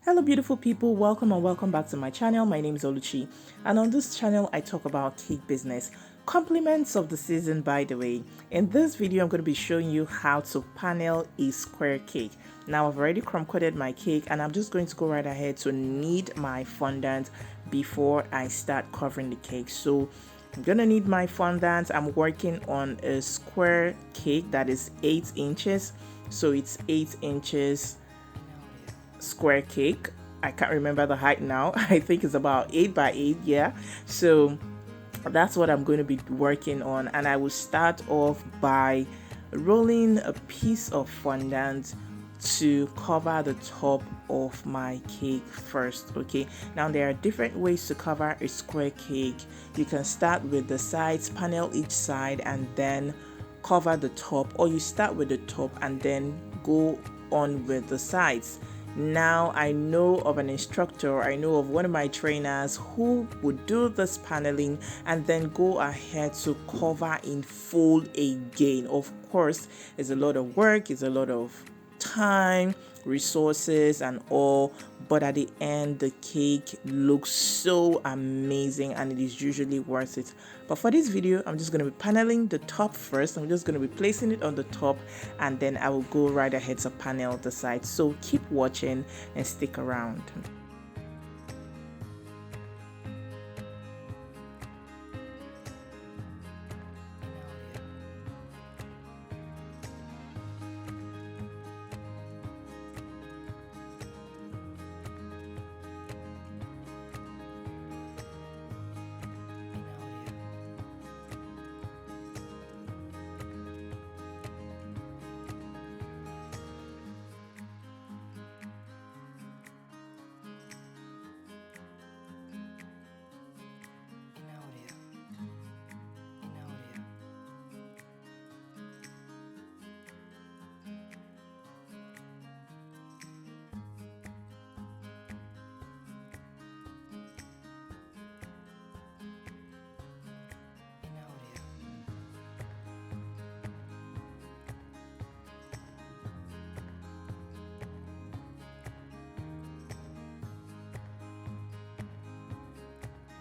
Hello beautiful people, welcome and welcome back to my channel. My name is Oluchi, and on this channel I talk about cake business. Compliments of the season, by the way. In this video I'm going to be showing you how to panel a square cake. Now I've already crumb coated my cake and I'm just going to go right ahead to knead my fondant before I start covering the cake. So I'm gonna need my fondant. I'm working on a square cake that is 8 inches, so it's 8 inches square cake. I can't remember the height now. I think it's about 8 by 8. Yeah, so that's what I'm going to be working on, and I will start off by rolling a piece of fondant to cover the top of my cake first. Okay, now there are different ways to cover a square cake. You can start with the sides, panel each side and then cover the top, or you start with the top and then go on with the sides. Now I know of an instructor, I know of one of my trainers who would do this paneling and then go ahead to cover in full again. Of course, it's a lot of work, it's a lot of time, resources and all, but at the end the cake looks so amazing and it is usually worth it. But for this video I'm just going to be paneling the top first. I'm just going to be placing it on the top and then I will go right ahead to panel the sides. So keep watching and stick around.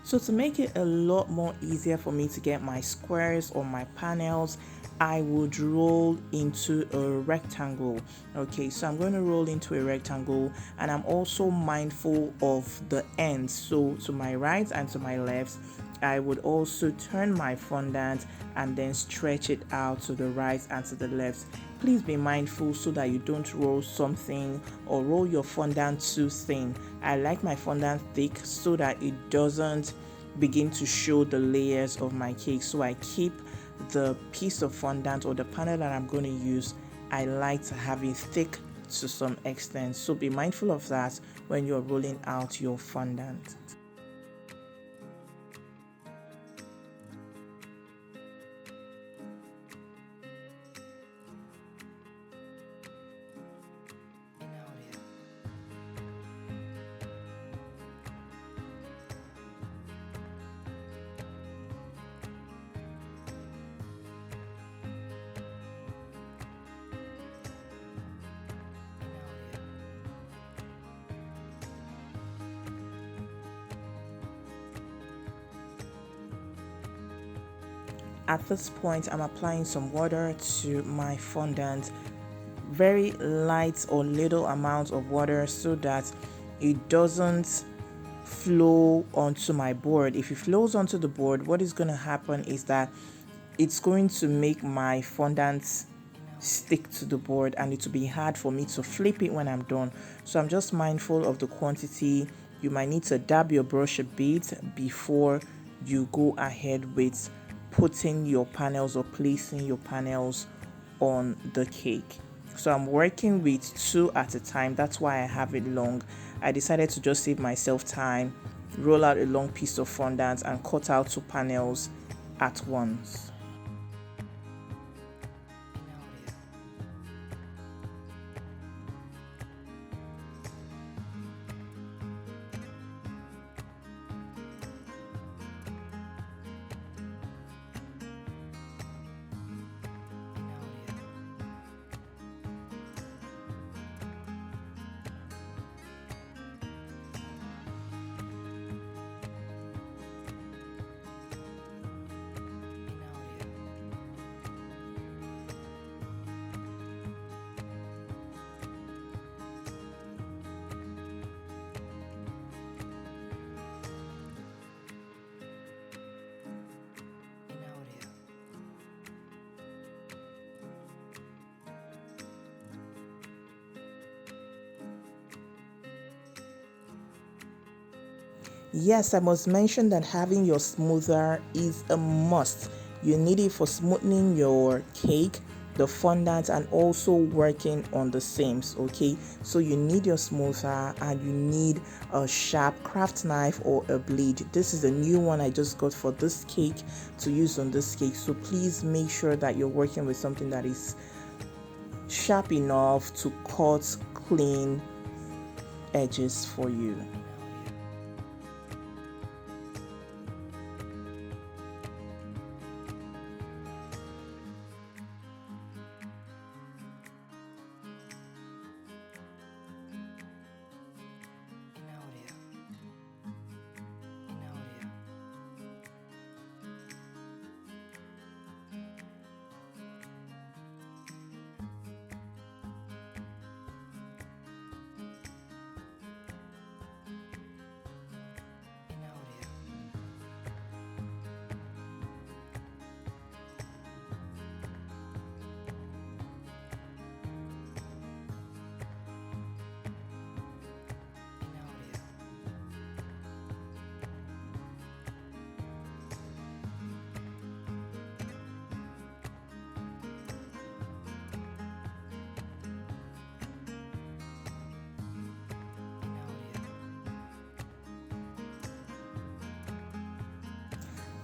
So to make it a lot more easier for me to get my squares or my panels, I would roll into a rectangle. Okay, so I'm going to roll into a rectangle and I'm also mindful of the ends. So to my right and to my left, I would also turn my fondant and then stretch it out to the right and to the left. Please be mindful so that you don't roll something or roll your fondant too thin. I like my fondant thick so that it doesn't begin to show the layers of my cake. So I keep the piece of fondant or the panel that I'm going to use, I like to have it thick to some extent. So be mindful of that when you're rolling out your fondant. At this point, I'm applying some water to my fondant, very light or little amount of water so that it doesn't flow onto my board. If it flows onto the board, what is going to happen is that it's going to make my fondant stick to the board and it will be hard for me to flip it when I'm done. So I'm just mindful of the quantity. You might need to dab your brush a bit before you go ahead with putting your panels or placing your panels on the cake. So I'm working with 2 at a time. That's why I have it long. I decided to just save myself time, roll out a long piece of fondant and cut out 2 panels at once. Yes, I must mention that having your smoother is a must. You need it for smoothing your cake, the fondant, and also working on the seams. Okay, so you need your smoother and you need a sharp craft knife or a blade. This is a new one I just got for this cake to use on this cake, so please make sure that you're working with something that is sharp enough to cut clean edges for you.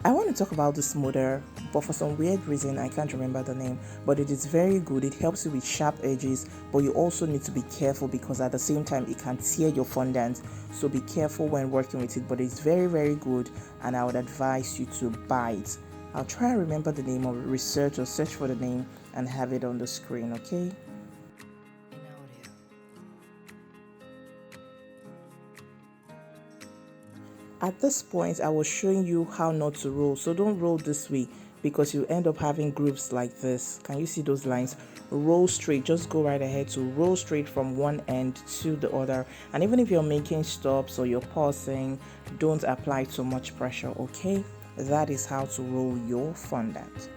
I want to talk about the smoother, but for some weird reason I can't remember the name. But it is very good. It helps you with sharp edges, but you also need to be careful because at the same time it can tear your fondant. So be careful when working with it. But it's very, very good, and I would advise you to buy it. I'll try and remember the name of it, research or search for the name and have it on the screen, okay? At this point, I was showing you how not to roll. So don't roll this way because you end up having grooves like this. Can you see those lines? Roll straight. Just go right ahead to roll straight from one end to the other. And even if you're making stops or you're pausing, don't apply too much pressure, okay? That is how to roll your fondant.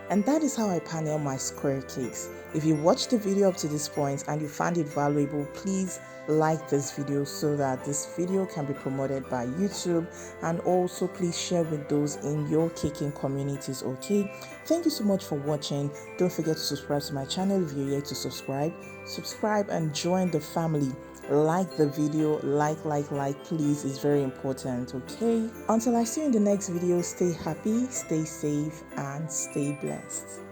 And that is how I panel my square cakes. If you watched the video up to this point and you found it valuable, please like this video so that this video can be promoted by YouTube, and also please share with those in your caking communities. Okay, thank you so much for watching. Don't forget to subscribe to my channel if you're yet to subscribe and join the family. Like the video, like please, it's very important. Okay, until I see you in the next video, stay happy, stay safe, and stay blessed.